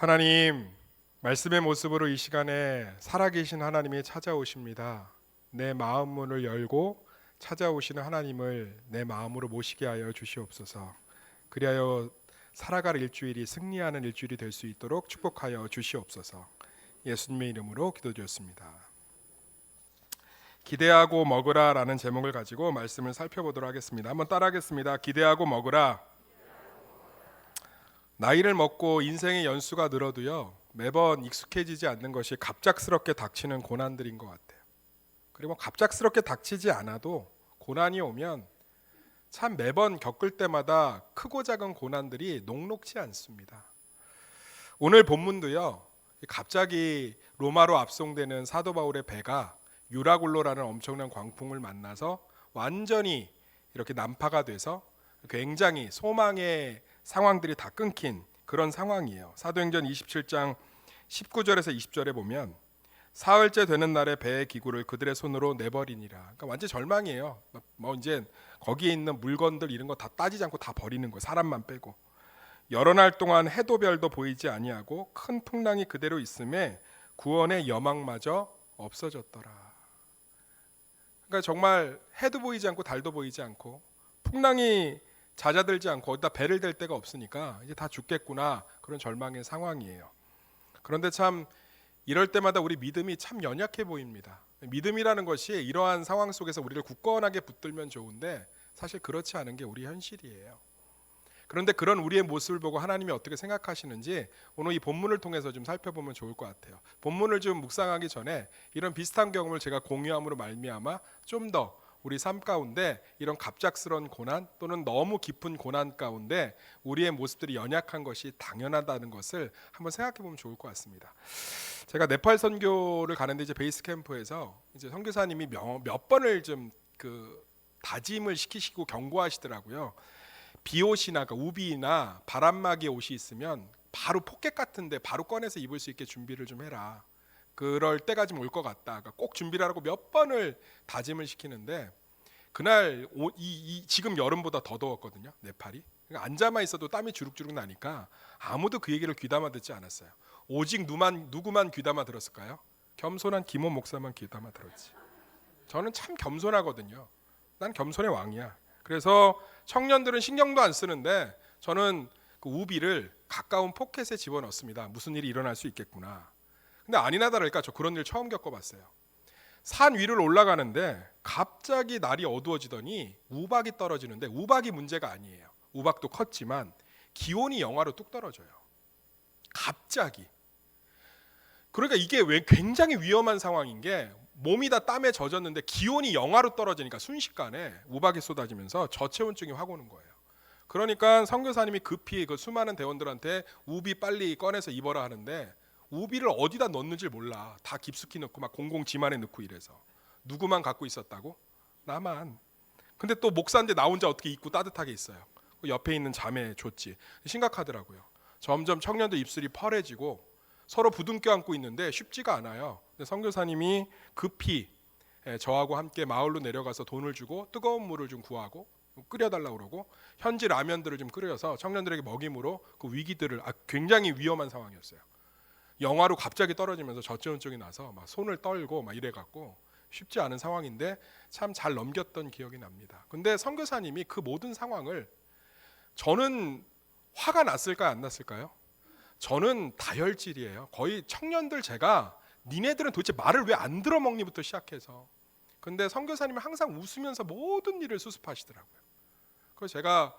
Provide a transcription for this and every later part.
하나님, 말씀의 모습으로 이 시간에 살아계신 하나님이 찾아오십니다. 내 마음 문을 열고 찾아오시는 하나님을 내 마음으로 모시게 하여 주시옵소서. 그리하여 살아갈 일주일이 승리하는 일주일이 될 수 있도록 축복하여 주시옵소서. 예수님의 이름으로 기도드렸습니다. 기대하고 먹으라라는 제목을 가지고 말씀을 살펴보도록 하겠습니다. 한번 따라하겠습니다. 기대하고 먹으라. 나이를 먹고 인생의 연수가 늘어도요, 매번 익숙해지지 않는 것이 갑작스럽게 닥치는 고난들인 것 같아요. 그리고 갑작스럽게 닥치지 않아도 고난이 오면 참 매번 겪을 때마다 크고 작은 고난들이 녹록지 않습니다. 오늘 본문도요, 갑자기 로마로 압송되는 사도 바울의 배가 유라굴로라는 엄청난 광풍을 만나서 완전히 이렇게 난파가 돼서 굉장히 소망의 상황들이 다 끊긴 그런 상황이에요. 사도행전 27장 19절에서 20절에 보면 사흘째 되는 날에 배의 기구를 그들의 손으로 내버리니라. 그러니까 완전 절망이에요. 뭐 이제 거기에 있는 물건들 이런 거 다 따지지 않고 다 버리는 거예요. 사람만 빼고. 여러 날 동안 해도 별도 보이지 아니하고 큰 풍랑이 그대로 있음에 구원의 여망마저 없어졌더라. 그러니까 정말 해도 보이지 않고 달도 보이지 않고 풍랑이 잦아들지 않고 어디다 배를 댈 데가 없으니까 이제 다 죽겠구나, 그런 절망의 상황이에요. 그런데 참 이럴 때마다 우리 믿음이 참 연약해 보입니다. 믿음이라는 것이 이러한 상황 속에서 우리를 굳건하게 붙들면 좋은데 사실 그렇지 않은 게 우리 현실이에요. 그런데 그런 우리의 모습을 보고 하나님이 어떻게 생각하시는지 오늘 이 본문을 통해서 좀 살펴보면 좋을 것 같아요. 본문을 좀 묵상하기 전에 이런 비슷한 경험을 제가 공유함으로 말미암아 좀 더 우리 삶 가운데 이런 갑작스러운 고난 또는 너무 깊은 고난 가운데 우리의 모습들이 연약한 것이 당연하다는 것을 한번 생각해 보면 좋을 것 같습니다. 제가 네팔 선교를 가는데 이제 베이스 캠프에서 이제 선교사님이 몇 번을 좀 다짐을 시키시고 경고하시더라고요. 비옷이나 우비나 바람막이 옷이 있으면 바로 포켓 같은데 바로 꺼내서 입을 수 있게 준비를 좀 해라. 그럴 때가 좀 올 것 같다. 그러니까 꼭 준비를 하라고 몇 번을 다짐을 시키는데 그날 지금 여름보다 더 더웠거든요. 네팔이. 그러니까 앉아만 있어도 땀이 주룩주룩 나니까 아무도 그 얘기를 귀담아 듣지 않았어요. 오직 누구만 귀담아 들었을까요? 겸손한 김원 목사만 귀담아 들었지. 저는 참 겸손하거든요. 난 겸손의 왕이야. 그래서 청년들은 신경도 안 쓰는데 저는 그 우비를 가까운 포켓에 집어넣습니다. 무슨 일이 일어날 수 있겠구나. 근데 아니나 다를까 저 그런 일 처음 겪어봤어요. 산 위를 올라가는데 갑자기 날이 어두워지더니 우박이 떨어지는데 우박이 문제가 아니에요. 우박도 컸지만 기온이 영하로 뚝 떨어져요. 갑자기. 그러니까 이게 왜 굉장히 위험한 상황인 게 몸이 다 땀에 젖었는데 기온이 영하로 떨어지니까 순식간에 우박이 쏟아지면서 저체온증이 확 오는 거예요. 그러니까 선교사님이 급히 그 수많은 대원들한테 우비 빨리 꺼내서 입어라 하는데 우비를 어디다 넣는지 몰라. 다 깊숙이 넣고 막 공공 짐 안에 넣고 이래서. 누구만 갖고 있었다고? 나만. 근데 또 목사인데 나 혼자 어떻게 입고 따뜻하게 있어요. 옆에 있는 자매 줬지. 심각하더라고요. 점점 청년들 입술이 펄해지고 서로 부둥켜 안고 있는데 쉽지가 않아요. 근데 선교사님이 급히 저하고 함께 마을로 내려가서 돈을 주고 뜨거운 물을 좀 구하고 끓여달라고 그러고 현지 라면들을 좀 끓여서 청년들에게 먹임으로 그 위기들을 굉장히 위험한 상황이었어요. 영하로 갑자기 떨어지면서 저체온증이 나서 막 손을 떨고 막 이래갖고 쉽지 않은 상황인데 참 잘 넘겼던 기억이 납니다. 근데 선교사님이 그 모든 상황을 저는 화가 났을까요? 안 났을까요? 저는 다혈질이에요. 거의 청년들 제가 니네들은 도대체 말을 왜 안 들어먹니부터 시작해서 근데 선교사님이 항상 웃으면서 모든 일을 수습하시더라고요. 그래서 제가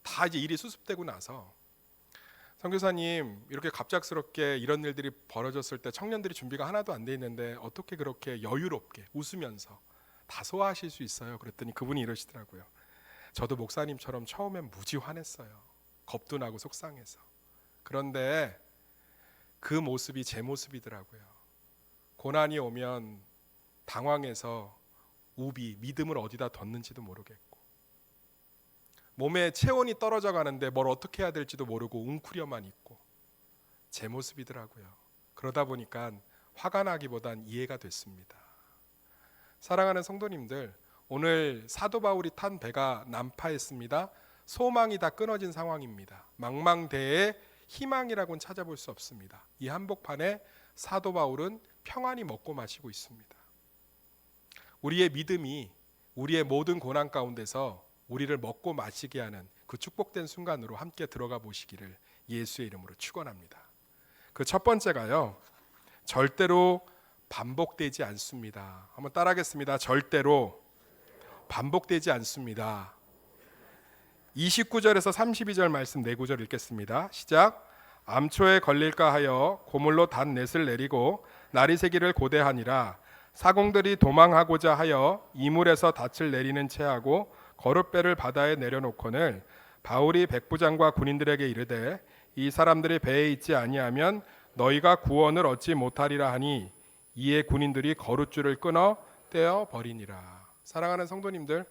다 이제 일이 수습되고 나서 선교사님 이렇게 갑작스럽게 이런 일들이 벌어졌을 때 청년들이 준비가 하나도 안 돼 있는데 어떻게 그렇게 여유롭게 웃으면서 다 소화하실 수 있어요? 그랬더니 그분이 이러시더라고요. 저도 목사님처럼 처음엔 무지 화냈어요. 겁도 나고 속상해서. 그런데 그 모습이 제 모습이더라고요. 고난이 오면 당황해서 우비, 믿음을 어디다 뒀는지도 모르겠고 몸에 체온이 떨어져 가는데 뭘 어떻게 해야 될지도 모르고 웅크려만 있고 제 모습이더라고요. 그러다 보니까 화가 나기보단 이해가 됐습니다. 사랑하는 성도님들, 오늘 사도 바울이 탄 배가 난파했습니다. 소망이 다 끊어진 상황입니다. 망망대해에 희망이라고는 찾아볼 수 없습니다. 이 한복판에 사도 바울은 평안히 먹고 마시고 있습니다. 우리의 믿음이 우리의 모든 고난 가운데서 우리를 먹고 마시게 하는 그 축복된 순간으로 함께 들어가 보시기를 예수의 이름으로 축원합니다. 그 첫 번째가요, 절대로 반복되지 않습니다. 한번 따라하겠습니다. 절대로 반복되지 않습니다. 29절에서 32절 말씀 네 구절 읽겠습니다. 시작. 암초에 걸릴까 하여 고물로 단 넷을 내리고 날이 새기를 고대하니라. 사공들이 도망하고자 하여 이물에서 닻을 내리는 채하고 거룻배를 바다에 내려놓거늘 바울이 백부장과 군인들에게 이르되 이 사람들이 배에 있지 아니하면 너희가 구원을 얻지 못하리라 하니 이에 군인들이 거룻줄을 끊어 떼어 버리니라. 사랑하는 성도님들,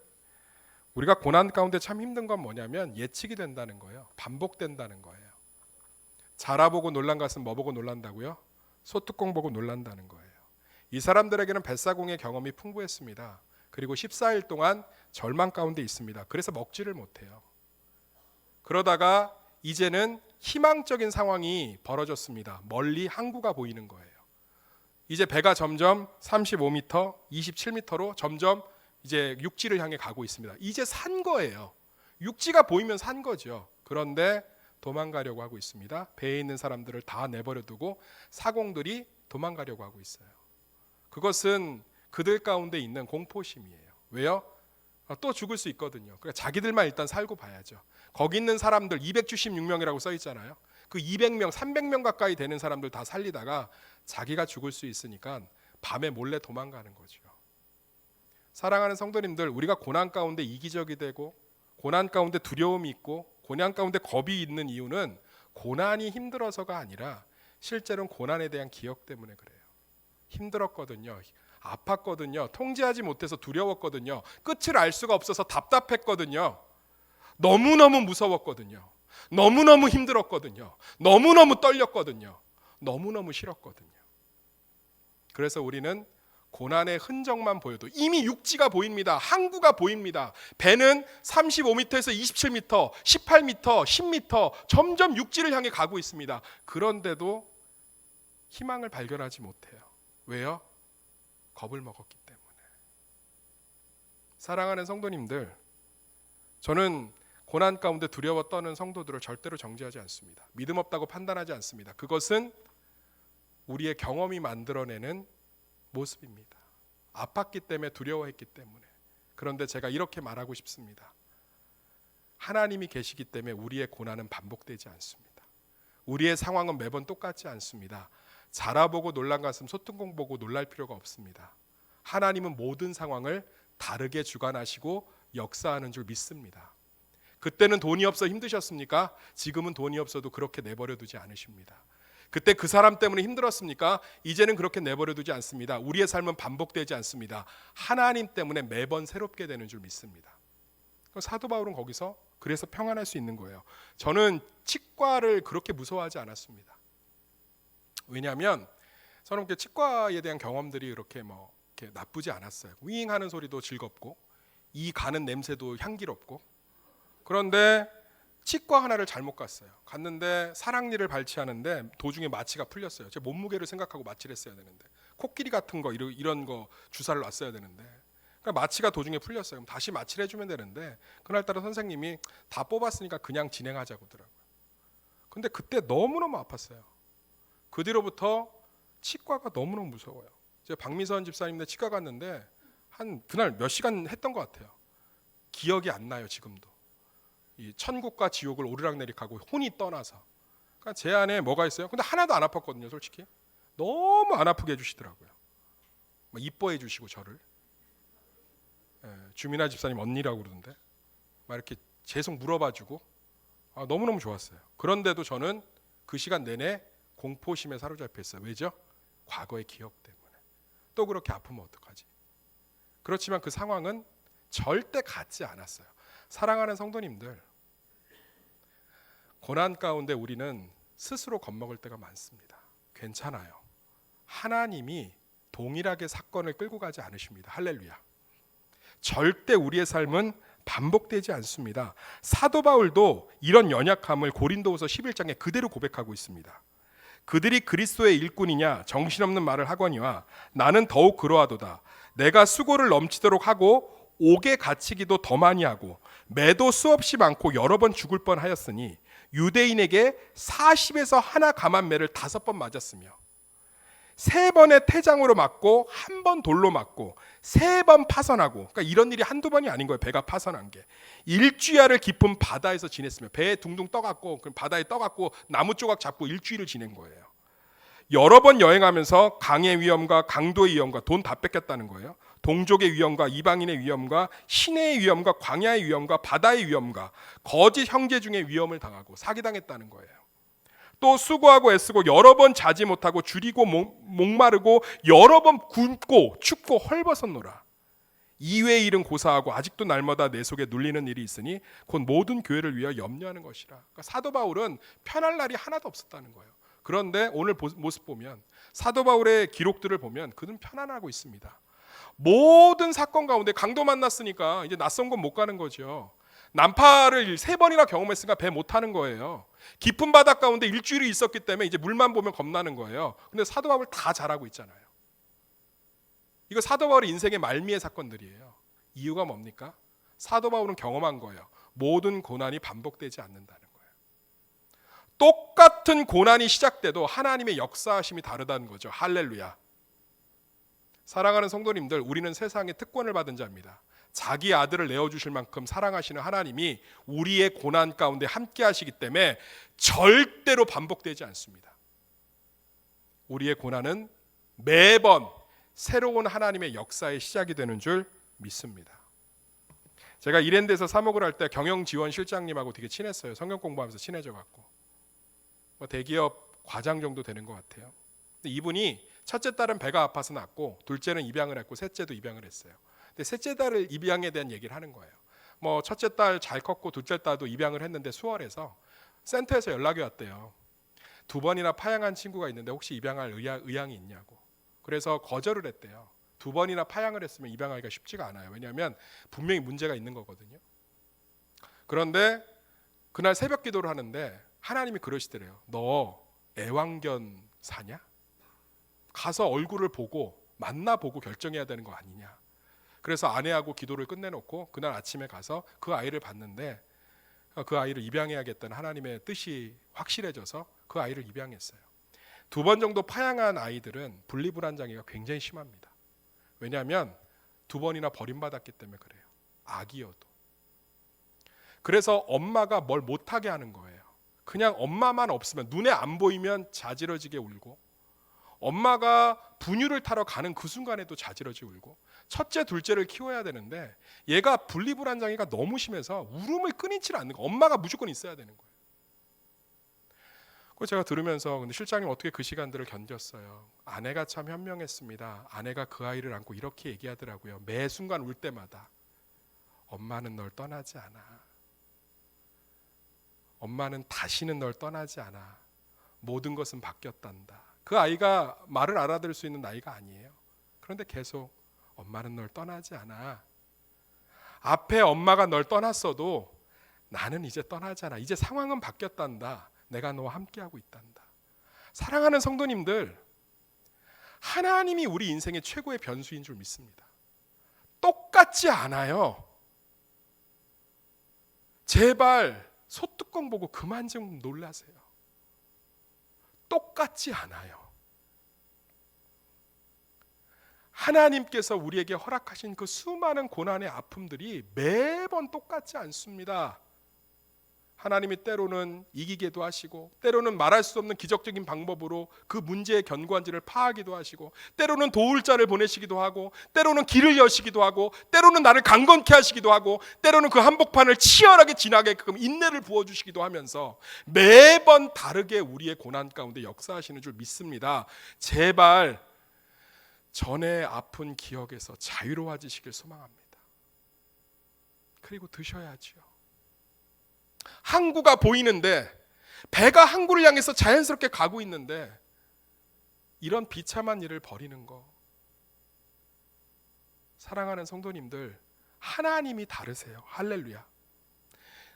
우리가 고난 가운데 참 힘든 건 뭐냐면 예측이 된다는 거예요. 반복된다는 거예요. 자라보고 놀란 것은 뭐 보고 놀란다고요? 소뚜껑 보고 놀란다는 거예요. 이 사람들에게는 뱃사공의 경험이 풍부했습니다. 그리고 14일 동안 절망 가운데 있습니다. 그래서 먹지를 못해요. 그러다가 이제는 희망적인 상황이 벌어졌습니다. 멀리 항구가 보이는 거예요. 이제 배가 점점 35m, 27m로 점점 이제 육지를 향해 가고 있습니다. 이제 산 거예요. 육지가 보이면 산 거죠. 그런데 도망가려고 하고 있습니다. 배에 있는 사람들을 다 내버려 두고 사공들이 도망가려고 하고 있어요. 그것은 그들 가운데 있는 공포심이에요. 왜요? 또 죽을 수 있거든요. 그러니까 자기들만 일단 살고 봐야죠. 거기 있는 사람들 276명이라고 써 있잖아요. 그 200명, 300명 가까이 되는 사람들 다 살리다가 자기가 죽을 수 있으니까 밤에 몰래 도망가는 거죠. 사랑하는 성도님들, 우리가 고난 가운데 이기적이 되고 고난 가운데 두려움이 있고 고난 가운데 겁이 있는 이유는 고난이 힘들어서가 아니라 실제로는 고난에 대한 기억 때문에 그래요. 힘들었거든요. 아팠거든요. 통제하지 못해서 두려웠거든요. 끝을 알 수가 없어서 답답했거든요. 너무너무 무서웠거든요. 너무너무 힘들었거든요. 너무너무 떨렸거든요. 너무너무 싫었거든요. 그래서 우리는 고난의 흔적만 보여도 이미 육지가 보입니다. 항구가 보입니다. 배는 35m에서 27m, 18m, 10m 점점 육지를 향해 가고 있습니다. 그런데도 희망을 발견하지 못해요. 왜요? 겁을 먹었기 때문에. 사랑하는 성도님들, 저는 고난 가운데 두려워 떠는 성도들을 절대로 정죄하지 않습니다. 믿음 없다고 판단하지 않습니다. 그것은 우리의 경험이 만들어내는 모습입니다. 아팠기 때문에, 두려워했기 때문에. 그런데 제가 이렇게 말하고 싶습니다. 하나님이 계시기 때문에 우리의 고난은 반복되지 않습니다. 우리의 상황은 매번 똑같지 않습니다. 자라보고 놀란 가슴 소뚜껑 보고 놀랄 필요가 없습니다. 하나님은 모든 상황을 다르게 주관하시고 역사하는 줄 믿습니다. 그때는 돈이 없어 힘드셨습니까? 지금은 돈이 없어도 그렇게 내버려 두지 않으십니다. 그때 그 사람 때문에 힘들었습니까? 이제는 그렇게 내버려 두지 않습니다. 우리의 삶은 반복되지 않습니다. 하나님 때문에 매번 새롭게 되는 줄 믿습니다. 사도 바울은 거기서 그래서 평안할 수 있는 거예요. 저는 치과를 그렇게 무서워하지 않았습니다. 왜냐하면 저는 치과에 대한 경험들이 그렇게 이렇게 나쁘지 않았어요. 윙 하는 소리도 즐겁고 이 가는 냄새도 향기롭고. 그런데 치과 하나를 잘못 갔어요. 갔는데 사랑니를 발치하는데 도중에 마취가 풀렸어요. 제 몸무게를 생각하고 마취를 했어야 되는데 코끼리 같은 거 이런 거 주사를 놨어야 되는데 그러니까 마취가 도중에 풀렸어요. 그럼 다시 마취를 해주면 되는데 그날따라 선생님이 다 뽑았으니까 그냥 진행하자고 하더라고요. 근데 그때 너무너무 아팠어요. 그 뒤로부터 치과가 너무너무 무서워요. 제가 박미선 집사님네 치과 갔는데 한 그날 몇 시간 했던 것 같아요. 기억이 안 나요. 지금도. 이 천국과 지옥을 오르락내리락하고 혼이 떠나서. 그러니까 제 안에 뭐가 있어요? 근데 하나도 안 아팠거든요. 솔직히. 너무 안 아프게 해주시더라고요. 막 이뻐해 주시고 저를. 주민아 집사님 언니라고 그러던데. 막 이렇게 계속 물어봐주고 너무너무 좋았어요. 그런데도 저는 그 시간 내내 공포심에 사로잡혀 있어요. 왜죠? 과거의 기억 때문에. 또 그렇게 아프면 어떡하지? 그렇지만 그 상황은 절대 같지 않았어요. 사랑하는 성도님들, 고난 가운데 우리는 스스로 겁먹을 때가 많습니다. 괜찮아요. 하나님이 동일하게 사건을 끌고 가지 않으십니다. 할렐루야. 절대 우리의 삶은 반복되지 않습니다. 사도 바울도 이런 연약함을 고린도후서 11장에 그대로 고백하고 있습니다. 그들이 그리스도의 일꾼이냐 정신없는 말을 하거니와 나는 더욱 그러하도다. 내가 수고를 넘치도록 하고 옥에 갇히기도 더 많이 하고 매도 수없이 많고 여러 번 죽을 뻔하였으니 유대인에게 40에서 하나 감한 매를 5번 맞았으며 3번의 태장으로 맞고 1번 돌로 맞고 3번 파선하고, 그러니까 이런 일이 한두 번이 아닌 거예요. 배가 파선한 게. 일주야를 깊은 바다에서 지냈으며 배에 둥둥 떠갖고 바다에 떠갖고 나무 조각 잡고 일주일을 지낸 거예요. 여러 번 여행하면서 강의 위험과 강도의 위험과 돈 다 뺏겼다는 거예요. 동족의 위험과 이방인의 위험과 시내의 위험과 광야의 위험과 바다의 위험과 거짓 형제 중의 위험을 당하고 사기당했다는 거예요. 또 수고하고 애쓰고 여러 번 자지 못하고 줄이고 목마르고 여러 번 굶고 춥고 헐벗었노라. 이외의 일은 고사하고 아직도 날마다 내 속에 눌리는 일이 있으니 곧 모든 교회를 위하여 염려하는 것이라. 그러니까 사도 바울은 편할 날이 하나도 없었다는 거예요. 그런데 오늘 모습 보면 사도 바울의 기록들을 보면 그는 편안하고 있습니다. 모든 사건 가운데 강도 만났으니까 이제 낯선 곳 못 가는 거죠. 난파를 3번이나 경험했으니까 배 못 타는 거예요. 깊은 바다 가운데 일주일이 있었기 때문에 이제 물만 보면 겁나는 거예요. 근데 사도 바울 다 잘하고 있잖아요. 이거 사도 바울의 인생의 말미의 사건들이에요. 이유가 뭡니까? 사도 바울은 경험한 거예요. 모든 고난이 반복되지 않는다는 거예요. 똑같은 고난이 시작돼도 하나님의 역사하심이 다르다는 거죠. 할렐루야. 사랑하는 성도님들, 우리는 세상에 특권을 받은 자입니다. 자기 아들을 내어주실 만큼 사랑하시는 하나님이 우리의 고난 가운데 함께 하시기 때문에 절대로 반복되지 않습니다. 우리의 고난은 매번 새로운 하나님의 역사의 시작이 되는 줄 믿습니다. 제가 이랜드에서 사목을 할 때 경영지원 실장님하고 되게 친했어요. 성경 공부하면서 친해져갖고 대기업 과장 정도 되는 것 같아요. 근데 이분이 첫째 딸은 배가 아파서 낳고 둘째는 입양을 했고 셋째도 입양을 했어요. 근데 셋째 딸을 입양에 대한 얘기를 하는 거예요. 첫째 딸 잘 컸고 둘째 딸도 입양을 했는데 수월해서 센터에서 연락이 왔대요. 2번이나 파양한 친구가 있는데 혹시 입양할 의향이 있냐고. 그래서 거절을 했대요. 2번이나 파양을 했으면 입양하기가 쉽지가 않아요. 왜냐하면 분명히 문제가 있는 거거든요. 그런데 그날 새벽 기도를 하는데 하나님이 그러시더래요. 너 애완견 사냐? 가서 얼굴을 보고 만나보고 결정해야 되는 거 아니냐. 그래서 아내하고 기도를 끝내놓고 그날 아침에 가서 그 아이를 봤는데 그 아이를 입양해야겠다는 하나님의 뜻이 확실해져서 그 아이를 입양했어요. 2번 정도 파양한 아이들은 분리불안장애가 굉장히 심합니다. 왜냐하면 2번이나 버림받았기 때문에 그래요. 아기여도. 그래서 엄마가 뭘 못하게 하는 거예요. 그냥 엄마만 없으면 눈에 안 보이면 자지러지게 울고 엄마가 분유를 타러 가는 그 순간에도 자지러지 울고 첫째 둘째를 키워야 되는데 얘가 분리불안장애가 너무 심해서 울음을 끊이질 않는 거예요. 엄마가 무조건 있어야 되는 거예요. 그거 제가 들으면서 근데 실장님 어떻게 그 시간들을 견뎠어요? 아내가 참 현명했습니다. 아내가 그 아이를 안고 이렇게 얘기하더라고요. 매 순간 울 때마다 엄마는 널 떠나지 않아. 엄마는 다시는 널 떠나지 않아. 모든 것은 바뀌었단다. 그 아이가 말을 알아들을 수 있는 나이가 아니에요. 그런데 계속 엄마는 널 떠나지 않아. 앞에 엄마가 널 떠났어도 나는 이제 떠나지 않아. 이제 상황은 바뀌었단다. 내가 너와 함께하고 있단다. 사랑하는 성도님들, 하나님이 우리 인생의 최고의 변수인 줄 믿습니다. 똑같지 않아요. 제발 소뚜껑 보고 그만 좀 놀라세요. 똑같지 않아요. 하나님께서 우리에게 허락하신 그 수많은 고난의 아픔들이 매번 똑같지 않습니다. 하나님이 때로는 이기게도 하시고 때로는 말할 수 없는 기적적인 방법으로 그 문제의 견고한지를 파하기도 하시고 때로는 도울 자를 보내시기도 하고 때로는 길을 여시기도 하고 때로는 나를 강건케 하시기도 하고 때로는 그 한복판을 치열하게 지나게끔 인내를 부어주시기도 하면서 매번 다르게 우리의 고난 가운데 역사하시는 줄 믿습니다. 제발 전에 아픈 기억에서 자유로워지시길 소망합니다. 그리고 드셔야지요. 항구가 보이는데 배가 항구를 향해서 자연스럽게 가고 있는데 이런 비참한 일을 벌이는 거. 사랑하는 성도님들, 하나님이 다르세요. 할렐루야.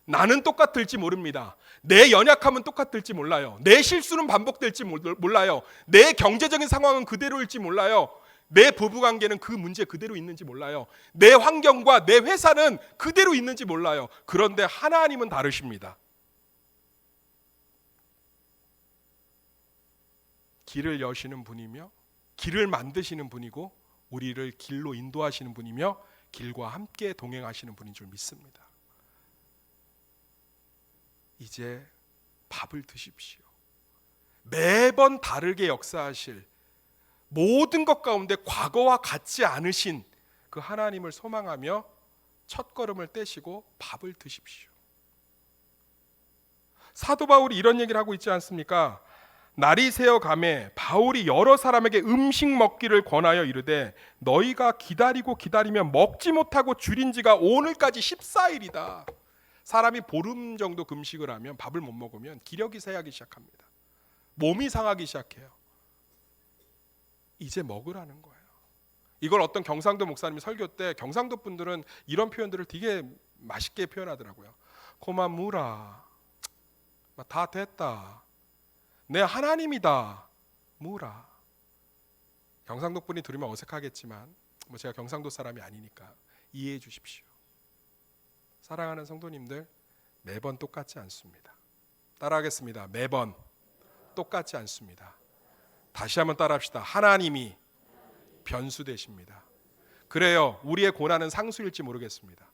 나는 똑같을지 모릅니다. 내 연약함은 똑같을지 몰라요. 내 실수는 반복될지 몰라요. 내 경제적인 상황은 그대로일지 몰라요. 내 부부관계는 그 문제 그대로 있는지 몰라요. 내 환경과 내 회사는 그대로 있는지 몰라요. 그런데 하나님은 다르십니다. 길을 여시는 분이며 길을 만드시는 분이고 우리를 길로 인도하시는 분이며 길과 함께 동행하시는 분인 줄 믿습니다. 이제 밥을 드십시오. 매번 다르게 역사하실 모든 것 가운데 과거와 같지 않으신 그 하나님을 소망하며 첫걸음을 떼시고 밥을 드십시오. 사도 바울이 이런 얘기를 하고 있지 않습니까? 날이 새어 가매 바울이 여러 사람에게 음식 먹기를 권하여 이르되 너희가 기다리며 먹지 못하고 줄인 지가 오늘까지 14일이다. 사람이 보름 정도 금식을 하면 밥을 못 먹으면 기력이 쇠하기 시작합니다. 몸이 상하기 시작해요. 이제 먹으라는 거예요. 이걸 어떤 경상도 목사님이 설교 때 경상도 분들은 이런 표현들을 되게 맛있게 표현하더라고요. 고만 무라. 다 됐다. 내 하나님이다. 무라. 경상도 분이 들으면 어색하겠지만 제가 경상도 사람이 아니니까 이해해 주십시오. 사랑하는 성도님들, 매번 똑같지 않습니다. 따라하겠습니다. 매번 똑같지 않습니다. 다시 한번 따라합시다. 하나님이 변수되십니다. 그래요. 우리의 고난은 상수일지 모르겠습니다.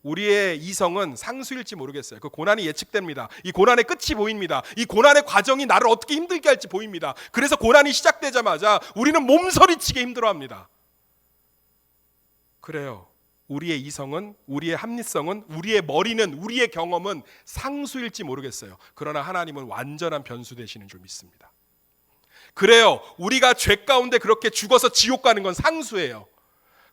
우리의 이성은 상수일지 모르겠어요. 그 고난이 예측됩니다. 이 고난의 끝이 보입니다. 이 고난의 과정이 나를 어떻게 힘들게 할지 보입니다. 그래서 고난이 시작되자마자 우리는 몸서리치게 힘들어합니다. 그래요. 우리의 이성은, 우리의 합리성은, 우리의 머리는, 우리의 경험은 상수일지 모르겠어요. 그러나 하나님은 완전한 변수 되시는 줄 믿습니다. 그래요. 우리가 죄 가운데 그렇게 죽어서 지옥 가는 건 상수예요.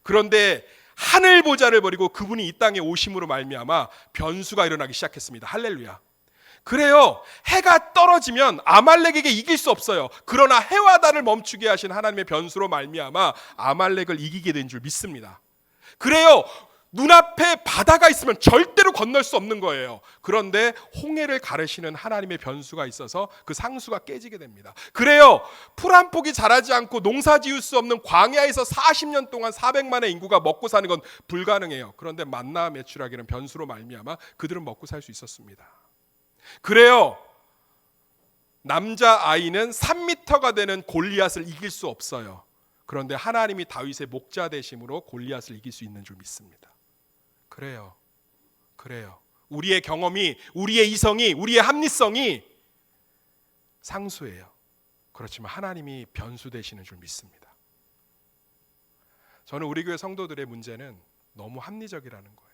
그런데 하늘 보좌를 버리고 그분이 이 땅에 오심으로 말미암아 변수가 일어나기 시작했습니다. 할렐루야. 그래요. 해가 떨어지면 아말렉에게 이길 수 없어요. 그러나 해와 달을 멈추게 하신 하나님의 변수로 말미암아 아말렉을 이기게 된 줄 믿습니다. 그래요. 눈앞에 바다가 있으면 절대로 건널 수 없는 거예요. 그런데 홍해를 가르시는 하나님의 변수가 있어서 그 상수가 깨지게 됩니다. 그래요. 풀 한 폭이 자라지 않고 농사 지을 수 없는 광야에서 40년 동안 400만의 인구가 먹고 사는 건 불가능해요. 그런데 만나 메추라기는 변수로 말미암아 그들은 먹고 살 수 있었습니다. 그래요. 남자 아이는 3m가 되는 골리앗을 이길 수 없어요. 그런데 하나님이 다윗의 목자 되심으로 골리앗을 이길 수 있는 줄 믿습니다. 그래요. 우리의 경험이, 우리의 이성이, 우리의 합리성이 상수예요. 그렇지만 하나님이 변수 되시는 줄 믿습니다. 저는 우리 교회 성도들의 문제는 너무 합리적이라는 거예요.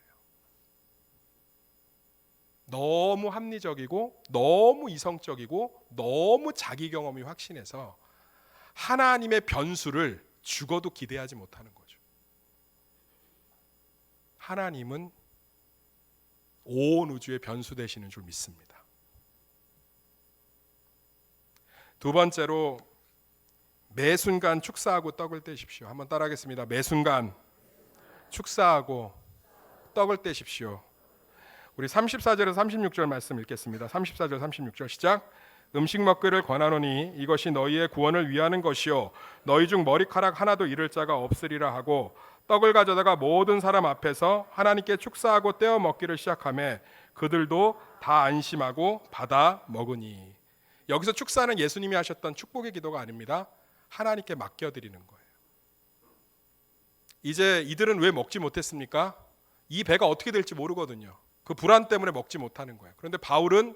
너무 합리적이고 너무 이성적이고 너무 자기 경험이 확신해서 하나님의 변수를 죽어도 기대하지 못하는 거죠. 하나님은 온 우주의 변수 되시는 줄 믿습니다. 두 번째로 매 순간 축사하고 떡을 떼십시오. 한번 따라하겠습니다. 매 순간 축사하고 떡을 떼십시오. 우리 34절에서 36절 말씀 읽겠습니다. 34절 36절 시작. 음식 먹기를 권하노니 이것이 너희의 구원을 위하는 것이요 너희 중 머리카락 하나도 잃을 자가 없으리라 하고 떡을 가져다가 모든 사람 앞에서 하나님께 축사하고 떼어 먹기를 시작하며 그들도 다 안심하고 받아 먹으니. 여기서 축사는 예수님이 하셨던 축복의 기도가 아닙니다. 하나님께 맡겨드리는 거예요. 이제 이들은 왜 먹지 못했습니까? 이 배가 어떻게 될지 모르거든요. 그 불안 때문에 먹지 못하는 거예요. 그런데 바울은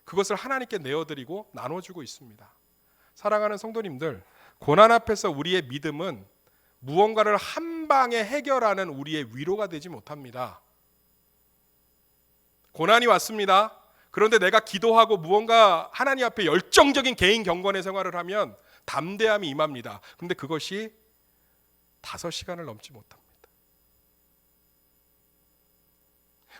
그것을 하나님께 내어드리고 나눠주고 있습니다. 사랑하는 성도님들, 고난 앞에서 우리의 믿음은 무언가를 한 방에 해결하는 우리의 위로가 되지 못합니다. 고난이 왔습니다. 그런데 내가 기도하고 무언가 하나님 앞에 열정적인 개인 경건의 생활을 하면 담대함이 임합니다. 그런데 그것이 5시간을 넘지 못합니다.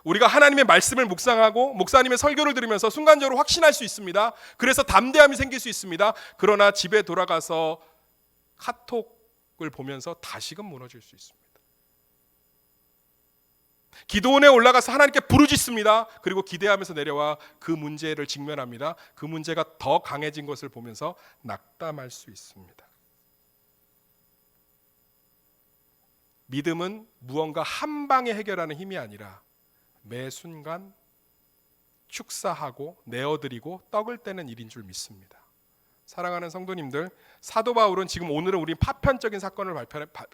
우리가 하나님의 말씀을 묵상하고 목사님의 설교를 들으면서 순간적으로 확신할 수 있습니다. 그래서 담대함이 생길 수 있습니다. 그러나 집에 돌아가서 카톡을 보면서 다시금 무너질 수 있습니다. 기도원에 올라가서 하나님께 부르짖습니다. 그리고 기대하면서 내려와 그 문제를 직면합니다. 그 문제가 더 강해진 것을 보면서 낙담할 수 있습니다. 믿음은 무언가 한 방에 해결하는 힘이 아니라 매 순간 축사하고 내어드리고 떡을 떼는 일인 줄 믿습니다. 사랑하는 성도님들, 사도 바울은 지금 오늘은 우린 파편적인 사건을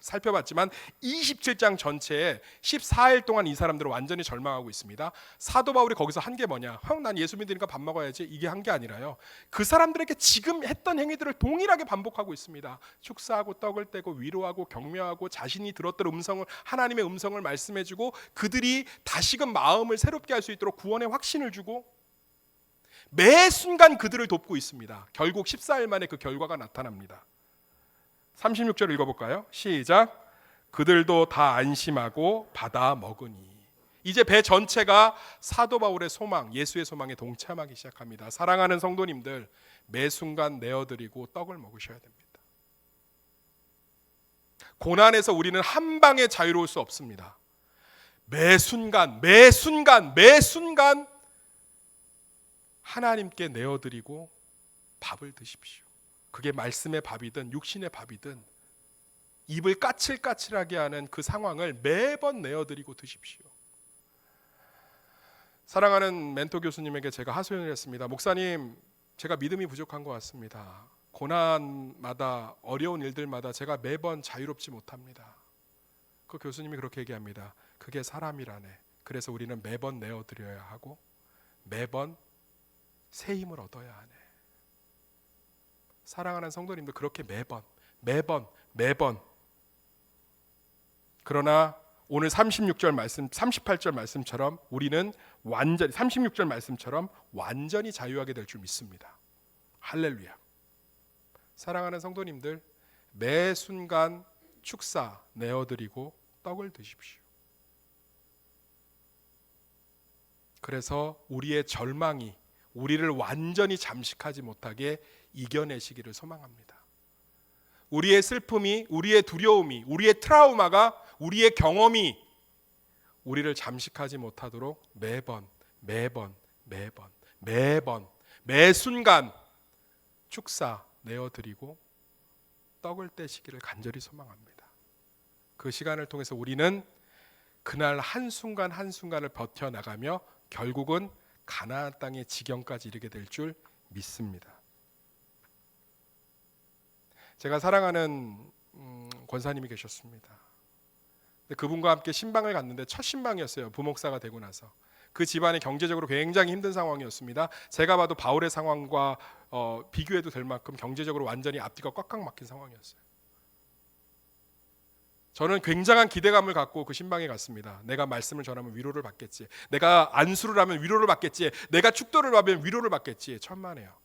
살펴봤지만 27장 전체에 14일 동안 이 사람들은 완전히 절망하고 있습니다. 사도 바울이 거기서 한 게 뭐냐? 형, 난 예수 믿으니까 밥 먹어야지. 이게 한 게 아니라요. 그 사람들에게 지금 했던 행위들을 동일하게 반복하고 있습니다. 축사하고 떡을 떼고 위로하고 격려하고 자신이 들었던 음성을, 하나님의 음성을 말씀해주고 그들이 다시금 마음을 새롭게 할 수 있도록 구원의 확신을 주고 매 순간 그들을 돕고 있습니다. 결국 14일 만에 그 결과가 나타납니다. 36절 읽어볼까요? 시작. 그들도 다 안심하고 받아 먹으니. 이제 배 전체가 사도 바울의 소망, 예수의 소망에 동참하기 시작합니다. 사랑하는 성도님들, 매 순간 내어드리고 떡을 먹으셔야 됩니다. 고난에서 우리는 한 방에 자유로울 수 없습니다. 매 순간 하나님께 내어드리고 밥을 드십시오. 그게 말씀의 밥이든 육신의 밥이든 입을 까칠까칠하게 하는 그 상황을 매번 내어드리고 드십시오. 사랑하는 멘토 교수님에게 제가 하소연을 했습니다. 목사님, 제가 믿음이 부족한 것 같습니다. 고난마다 어려운 일들마다 제가 매번 자유롭지 못합니다. 그 교수님이 그렇게 얘기합니다. 그게 사람이라네. 그래서 우리는 매번 내어드려야 하고 매번 새 힘을 얻어야 하네. 사랑하는 성도님들, 그렇게 매번. 그러나 오늘 36절 말씀, 38절 말씀처럼 우리는 완전히 36절 말씀처럼 완전히 자유하게 될 줄 믿습니다. 할렐루야. 사랑하는 성도님들, 매 순간 축사 내어드리고 떡을 드십시오. 그래서 우리의 절망이 우리를 완전히 잠식하지 못하게 이겨내시기를 소망합니다. 우리의 슬픔이, 우리의 두려움이, 우리의 트라우마가, 우리의 경험이 우리를 잠식하지 못하도록 매 순간 축사 내어드리고 떡을 떼시기를 간절히 소망합니다. 그 시간을 통해서 우리는 그날 한순간 한순간을 버텨나가며 결국은 가나안 땅의 지경까지 이르게 될 줄 믿습니다. 제가 사랑하는 권사님이 계셨습니다. 그분과 함께 신방을 갔는데 첫 신방이었어요. 부목사가 되고 나서. 그 집안이 경제적으로 굉장히 힘든 상황이었습니다. 제가 봐도 바울의 상황과 비교해도 될 만큼 경제적으로 완전히 앞뒤가 꽉꽉 막힌 상황이었어요. 저는 굉장한 기대감을 갖고 그 신방에 갔습니다. 내가 말씀을 전하면 위로를 받겠지. 내가 안수를 하면 위로를 받겠지. 내가 축도를 하면 위로를 받겠지. 천만에요.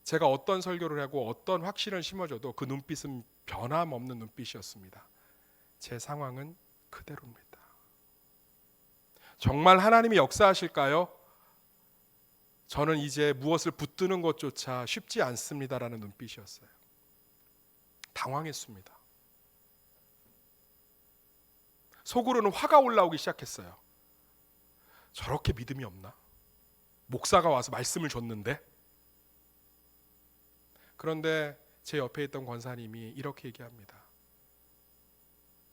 제가 어떤 설교를 하고 어떤 확신을 심어줘도 그 눈빛은 변함없는 눈빛이었습니다. 제 상황은 그대로입니다. 정말 하나님이 역사하실까요? 저는 이제 무엇을 붙드는 것조차 쉽지 않습니다라는 눈빛이었어요. 당황했습니다. 속으로는 화가 올라오기 시작했어요. 저렇게 믿음이 없나? 목사가 와서 말씀을 줬는데? 그런데 제 옆에 있던 권사님이 이렇게 얘기합니다.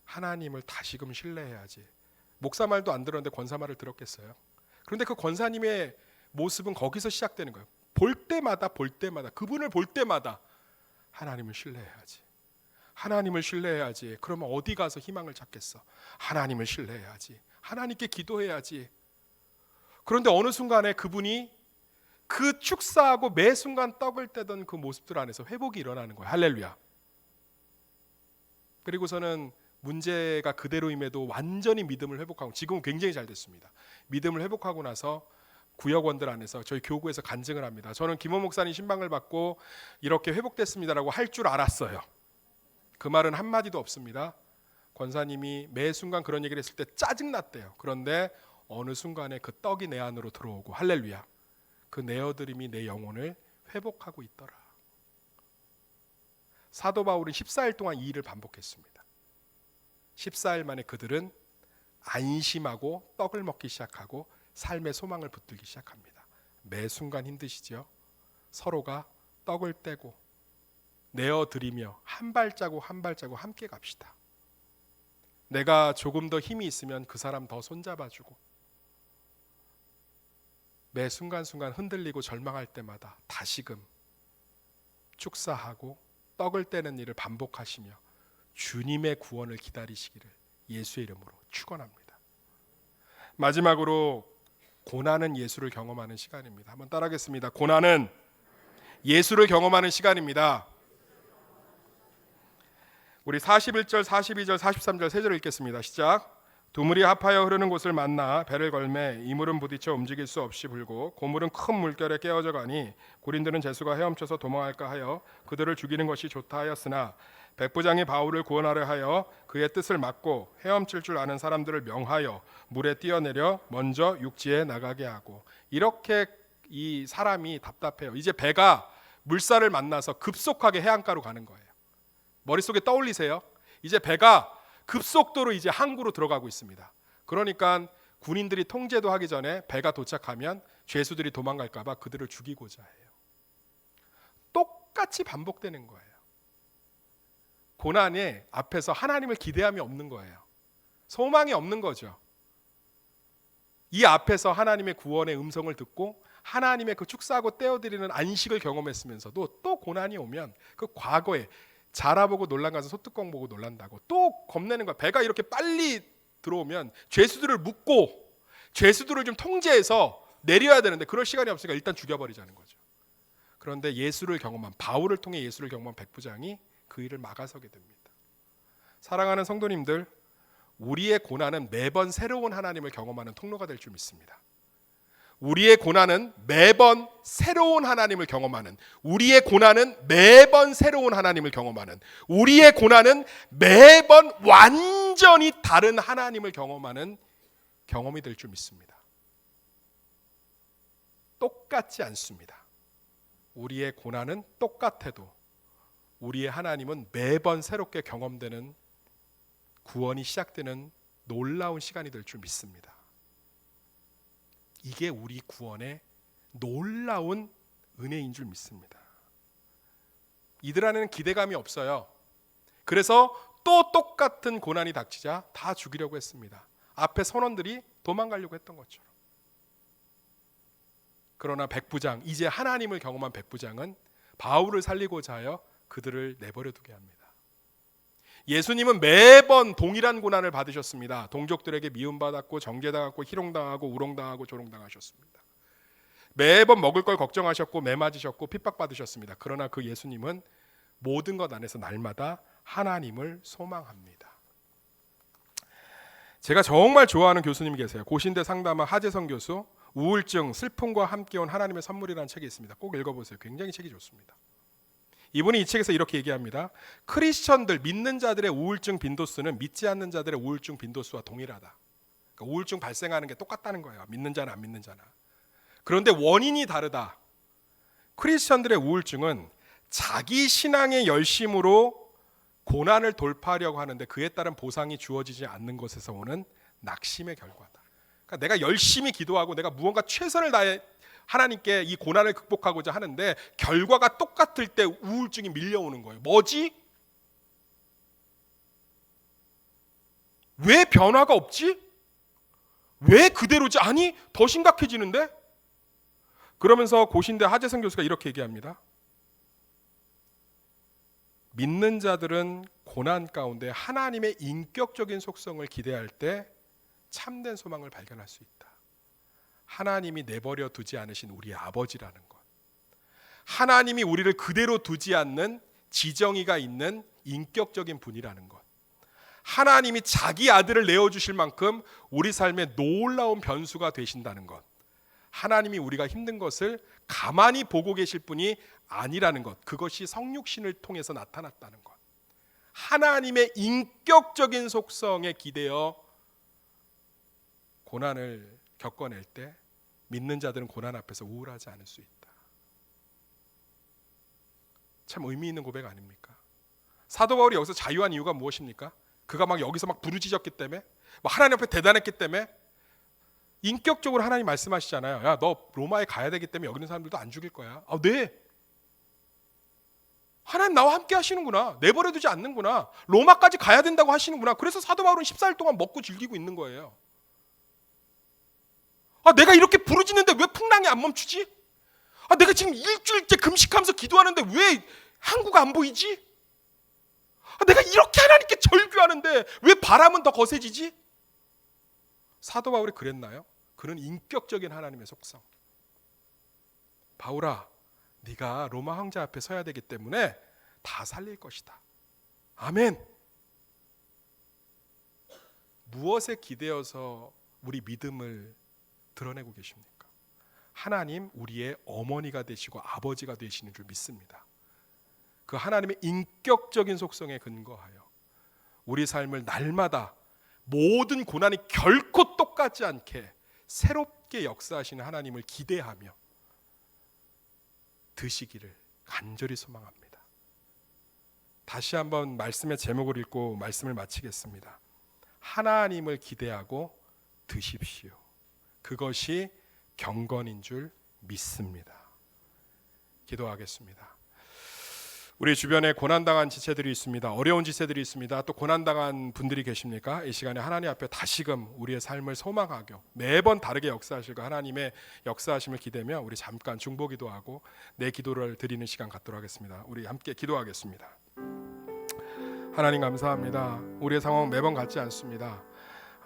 하나님을 다시금 신뢰해야지. 목사 말도 안 들었는데 권사 말을 들었겠어요? 그런데 그 권사님의 모습은 거기서 시작되는 거예요. 볼 때마다 그분을 볼 때마다 하나님을 신뢰해야지. 하나님을 신뢰해야지. 그러면 어디 가서 희망을 찾겠어? 하나님을 신뢰해야지. 하나님께 기도해야지. 그런데 어느 순간에 그분이 그 축사하고 매 순간 떡을 떼던 그 모습들 안에서 회복이 일어나는 거예요. 할렐루야. 그리고서는 문제가 그대로임에도 완전히 믿음을 회복하고, 지금은 굉장히 잘 됐습니다. 믿음을 회복하고 나서 구역원들 안에서 저희 교구에서 간증을 합니다. 저는 김호 목사님 신방을 받고 이렇게 회복됐습니다라고 할 줄 알았어요. 그 말은 한마디도 없습니다. 권사님이 매 순간 그런 얘기를 했을 때 짜증났대요. 그런데 어느 순간에 그 떡이 내 안으로 들어오고, 할렐루야, 그 내어드림이 내 영혼을 회복하고 있더라. 사도 바울은 14일 동안 이 일을 반복했습니다. 14일 만에 그들은 안심하고 떡을 먹기 시작하고 삶의 소망을 붙들기 시작합니다. 매 순간 힘드시죠? 서로가 떡을 떼고 내어드리며 한 발자국 한 발자국 함께 갑시다. 내가 조금 더 힘이 있으면 그 사람 더 손잡아주고, 매 순간순간 흔들리고 절망할 때마다 다시금 축사하고 떡을 떼는 일을 반복하시며 주님의 구원을 기다리시기를 예수의 이름으로 축원합니다. 마지막으로 고난은 예수를 경험하는 시간입니다. 한번 따라하겠습니다. 고난은 예수를 경험하는 시간입니다. 우리 41절, 42절, 43절 세 절을 읽겠습니다. 시작. 두 물이 합하여 흐르는 곳을 만나 배를 걸매 이물은 부딪혀 움직일 수 없이 불고 고물은 큰 물결에 깨어져 가니 구린들은 제수가 헤엄쳐서 도망할까 하여 그들을 죽이는 것이 좋다 하였으나 백부장이 바울을 구원하려 하여 그의 뜻을 막고 헤엄칠 줄 아는 사람들을 명하여 물에 뛰어내려 먼저 육지에 나가게 하고. 이렇게 이 사람이 답답해요. 이제 배가 물살을 만나서 급속하게 해안가로 가는 거예요. 머릿속에 떠올리세요. 이제 배가 급속도로 이제 항구로 들어가고 있습니다. 그러니까 군인들이 통제도 하기 전에 배가 도착하면 죄수들이 도망갈까 봐 그들을 죽이고자 해요. 똑같이 반복되는 거예요. 고난의 앞에서 하나님을 기대함이 없는 거예요. 소망이 없는 거죠. 이 앞에서 하나님의 구원의 음성을 듣고 하나님의 그 축사하고 떼어드리는 안식을 경험했으면서도 또 고난이 오면 그 과거에 자라보고 놀란 가서 소뚜껑 보고 놀란다고 또 겁내는 거야. 배가 이렇게 빨리 들어오면 죄수들을 묶고 죄수들을 좀 통제해서 내려야 되는데 그럴 시간이 없으니까 일단 죽여버리자는 거죠. 그런데 예수를 경험한, 바울을 통해 예수를 경험한 백부장이 그 일을 막아서게 됩니다. 사랑하는 성도님들, 우리의 고난은 매번 새로운 하나님을 경험하는 통로가 될 줄 믿습니다. 우리의 고난은 매번 새로운 하나님을 경험하는, 우리의 고난은 매번 새로운 하나님을 경험하는, 우리의 고난은 매번 완전히 다른 하나님을 경험하는 경험이 될 줄 믿습니다. 똑같지 않습니다. 우리의 고난은 똑같아도 우리의 하나님은 매번 새롭게 경험되는, 구원이 시작되는 놀라운 시간이 될 줄 믿습니다. 이게 우리 구원의 놀라운 은혜인 줄 믿습니다. 이들 안에는 기대감이 없어요. 그래서 또 똑같은 고난이 닥치자 다 죽이려고 했습니다. 앞에 선원들이 도망가려고 했던 것처럼. 그러나 백부장, 이제 하나님을 경험한 백부장은 바울을 살리고자 하여 그들을 내버려 두게 합니다. 예수님은 매번 동일한 고난을 받으셨습니다. 동족들에게 미움받았고 정죄당하고 희롱당하고 우롱당하고 조롱당하셨습니다. 매번 먹을 걸 걱정하셨고 매맞으셨고 핍박받으셨습니다. 그러나 그 예수님은 모든 것 안에서 날마다 하나님을 소망합니다. 제가 정말 좋아하는 교수님이 계세요. 고신대 상담하 하재성 교수, 우울증, 슬픔과 함께 온 하나님의 선물이라는 책이 있습니다. 꼭 읽어보세요. 굉장히 책이 좋습니다. 이분이 이 책에서 이렇게 얘기합니다. 크리스천들, 믿는 자들의 우울증 빈도수는 믿지 않는 자들의 우울증 빈도수와 동일하다. 그러니까 우울증 발생하는 게 똑같다는 거예요. 믿는 자나 안 믿는 자나. 그런데 원인이 다르다. 크리스천들의 우울증은 자기 신앙의 열심으로 고난을 돌파하려고 하는데 그에 따른 보상이 주어지지 않는 것에서 오는 낙심의 결과다. 그러니까 내가 열심히 기도하고 내가 무언가 최선을 다해 하나님께 이 고난을 극복하고자 하는데 결과가 똑같을 때 우울증이 밀려오는 거예요. 뭐지? 왜 변화가 없지? 왜 그대로지? 아니, 더 심각해지는데? 그러면서 고신대 하재성 교수가 이렇게 얘기합니다. 믿는 자들은 고난 가운데 하나님의 인격적인 속성을 기대할 때 참된 소망을 발견할 수 있다. 하나님이 내버려 두지 않으신 우리 아버지라는 것, 하나님이 우리를 그대로 두지 않는 지정의가 있는 인격적인 분이라는 것, 하나님이 자기 아들을 내어주실 만큼 우리 삶에 놀라운 변수가 되신다는 것, 하나님이 우리가 힘든 것을 가만히 보고 계실 분이 아니라는 것, 그것이 성육신을 통해서 나타났다는 것, 하나님의 인격적인 속성에 기대어 고난을 겪어낼 때 믿는 자들은 고난 앞에서 우울하지 않을 수 있다. 참 의미 있는 고백 아닙니까? 사도 바울이 여기서 자유한 이유가 무엇입니까? 그가 막 여기서 막 부르짖었기 때문에, 뭐 하나님 앞에 대단했기 때문에 인격적으로 하나님 말씀하시잖아요. 야, 너 로마에 가야 되기 때문에 여기 있는 사람들도 안 죽일 거야. 아, 네. 하나님 나와 함께 하시는구나. 내버려 두지 않는구나. 로마까지 가야 된다고 하시는구나. 그래서 사도 바울은 14일 동안 먹고 즐기고 있는 거예요. 아, 내가 이렇게 부르짖는데 왜 풍랑이 안 멈추지? 아, 내가 지금 일주일째 금식하면서 기도하는데 왜 항구가 안 보이지? 아, 내가 이렇게 하나님께 절규하는데 왜 바람은 더 거세지지? 사도 바울이 그랬나요? 그는 인격적인 하나님의 속성. 바울아, 네가 로마 황제 앞에 서야 되기 때문에 다 살릴 것이다. 아멘. 무엇에 기대어서 우리 믿음을 드러내고 계십니까? 하나님 우리의 어머니가 되시고 아버지가 되시는 줄 믿습니다. 그 하나님의 인격적인 속성에 근거하여 우리 삶을 날마다 모든 고난이 결코 똑같지 않게 새롭게 역사하시는 하나님을 기대하며 드시기를 간절히 소망합니다. 다시 한번 말씀의 제목을 읽고 말씀을 마치겠습니다. 하나님을 기대하고 드십시오. 그것이 경건인 줄 믿습니다. 기도하겠습니다. 우리 주변에 고난당한 지체들이 있습니다. 어려운 지체들이 있습니다. 또 고난당한 분들이 계십니까? 이 시간에 하나님 앞에 다시금 우리의 삶을 소망하며 매번 다르게 역사하실 그 하나님의 역사하심을 기대며 우리 잠깐 중보기도하고 내 기도를 드리는 시간 갖도록 하겠습니다. 우리 함께 기도하겠습니다. 하나님 감사합니다. 우리의 상황은 매번 같지 않습니다.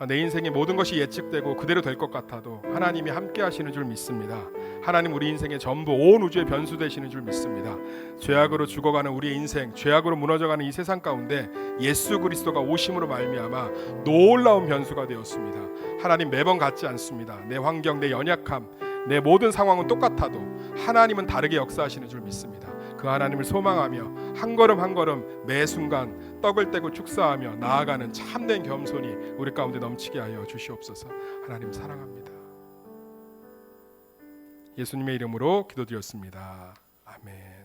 내 인생의 모든 것이 예측되고 그대로 될 것 같아도 하나님이 함께 하시는 줄 믿습니다. 하나님 우리 인생의 전부 온 우주의 변수 되시는 줄 믿습니다. 죄악으로 죽어가는 우리의 인생, 죄악으로 무너져가는 이 세상 가운데 예수 그리스도가 오심으로 말미암아 놀라운 변수가 되었습니다. 하나님 매번 같지 않습니다. 내 환경, 내 연약함, 내 모든 상황은 똑같아도 하나님은 다르게 역사하시는 줄 믿습니다. 그 하나님을 소망하며 한 걸음 한 걸음 매 순간 떡을 떼고 축사하며 나아가는 참된 겸손이 우리 가운데 넘치게 하여 주시옵소서. 하나님 사랑합니다. 예수님의 이름으로 기도드렸습니다. 아멘.